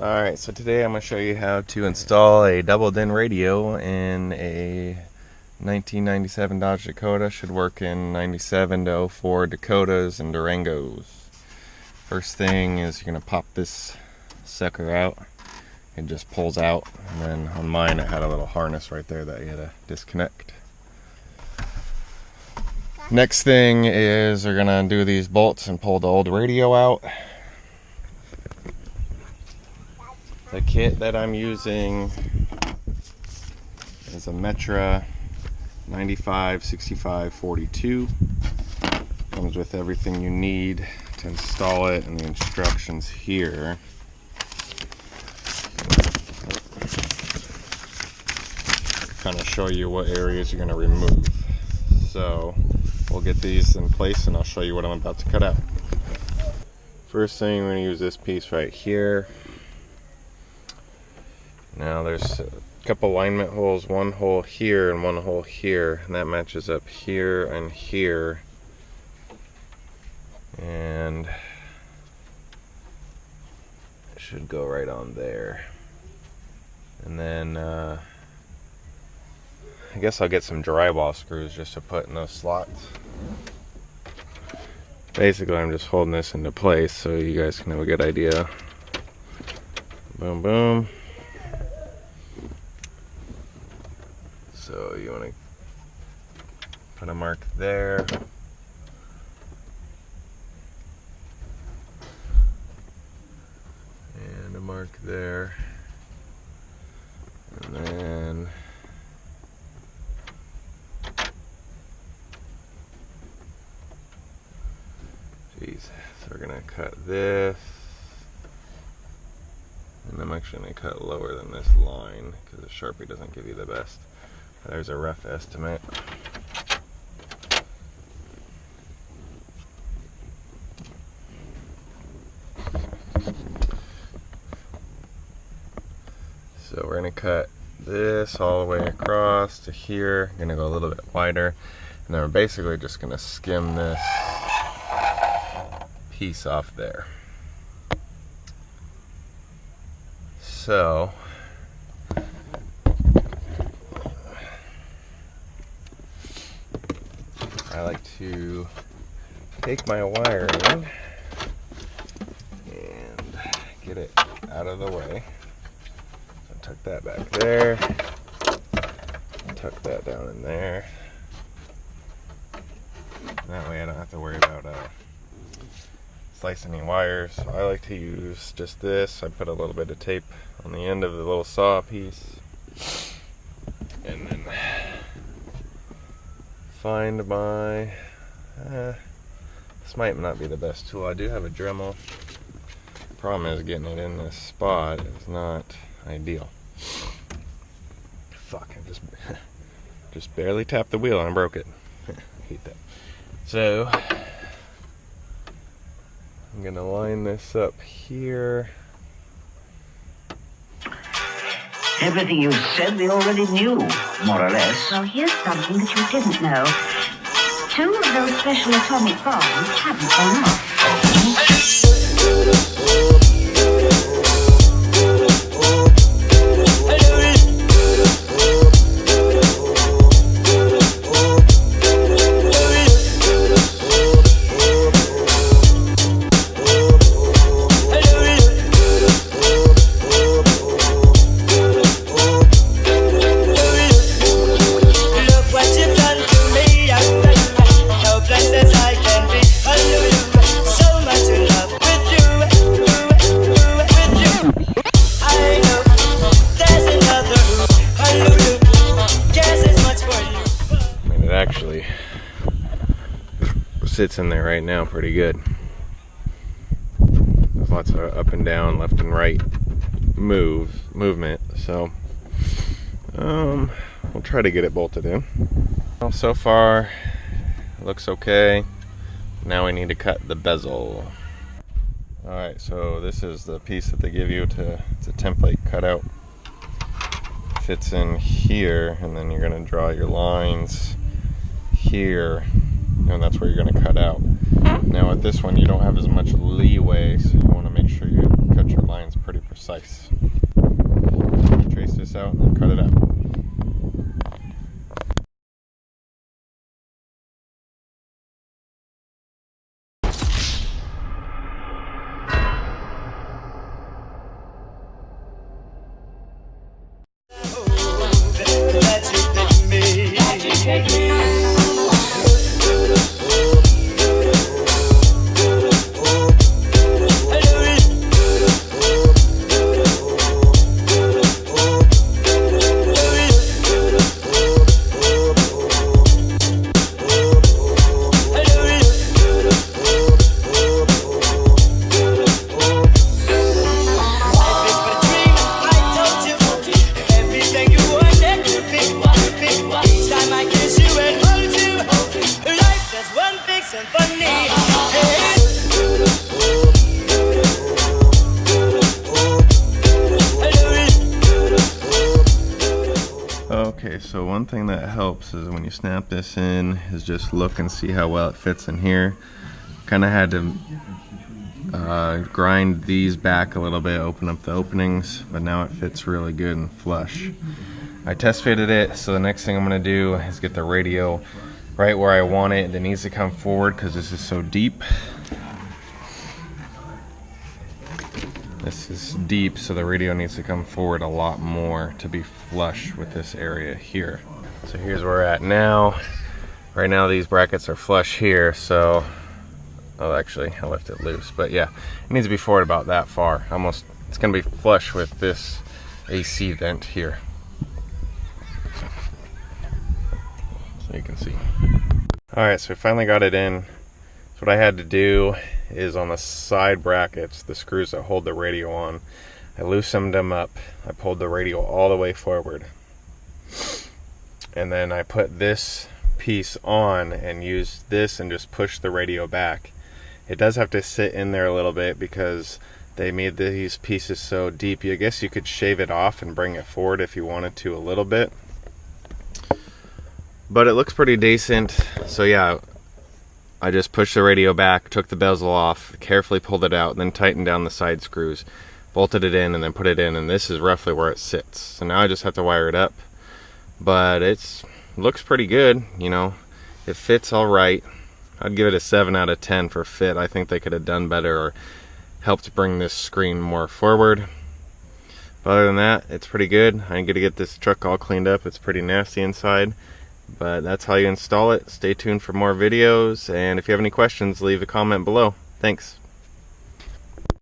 Alright, so today I'm going to show you how to install a double DIN radio in a 1997 Dodge Dakota. Should work in 97 to 04 Dakotas and Durangos. First thing is you're going to pop this sucker out. It just pulls out, and then on mine it had a little harness right there that you had to disconnect. Next thing is we're going to undo these bolts and pull the old radio out. The kit that I'm using is a Metra 956542. Comes with everything you need to install it and the instructions here. Kind of show you what areas you're going to remove. So we'll get these in place and I'll show you what I'm about to cut out. First thing, we're going to use this piece right here. Now there's a couple alignment holes, one hole here and one hole here, and that matches up here and here. And it should go right on there. And then I guess I'll get some drywall screws just to put in those slots. Basically I'm just holding this into place so you guys can have a good idea. Boom boom. So you want to put a mark there. And a mark there. And then so we're gonna cut this. And I'm actually gonna cut lower than this line because the Sharpie doesn't give you the best. There's a rough estimate. So we're going to cut this all the way across to here. Going to go a little bit wider. And then we're basically just going to skim this piece off there. So I like to take my wiring and get it out of the way. So tuck that back there, tuck that down in there. That way I don't have to worry about slicing any wires. So I like to use just this. I put a little bit of tape on the end of the little saw piece. And then find my this might not be the best tool. I do have a Dremel. Problem is getting it in this spot is not ideal. Fuck, I just barely tapped the wheel and I broke it. I hate that. So I'm gonna line this up here. Everything you said we already knew, more or less. Well, here's something that you didn't know. 2 of those special atomic bombs haven't gone off. Actually sits in there right now pretty good. There's lots of up and down, left and right movement, so we'll try to get it bolted in. Well, so far it looks okay. Now we need to cut the bezel. Alright, so this is the piece that they give you it's a template cutout. Fits in here, and then you're going to draw your lines here, and that's where you're going to cut out. Now with this one you don't have as much leeway, so you want to make sure you cut your lines pretty precise. So one thing that helps is when you snap this in is just look and see how well it fits in here. Kind of had to grind these back a little bit, open up the openings, but now it fits really good and flush. I test fitted it, so the next thing I'm going to do is get the radio right where I want it. It needs to come forward because this is so deep. This is deep, so the radio needs to come forward a lot more to be flush with this area here. So here's where we're at now. Right now these brackets are flush here, so oh, actually I left it loose, but yeah, it needs to be forward about that far. Almost, it's gonna be flush with this AC vent here. So you can see. All right, so we finally got it in. So what I had to do is on the side brackets, the screws that hold the radio on, I loosened them up. I pulled the radio all the way forward. And then I put this piece on and used this and just pushed the radio back. It does have to sit in there a little bit because they made these pieces so deep. I guess you could shave it off and bring it forward if you wanted to a little bit. But it looks pretty decent. So yeah, I just pushed the radio back, took the bezel off, carefully pulled it out, then tightened down the side screws, bolted it in, and then put it in, and this is roughly where it sits. So now I just have to wire it up. But it looks pretty good, you know. It fits all right. I'd give it a 7 out of 10 for fit. I think they could have done better or helped bring this screen more forward. But other than that, it's pretty good. I get to get this truck all cleaned up. It's pretty nasty inside. But that's how you install it. Stay tuned for more videos, and if you have any questions, leave a comment below. Thanks.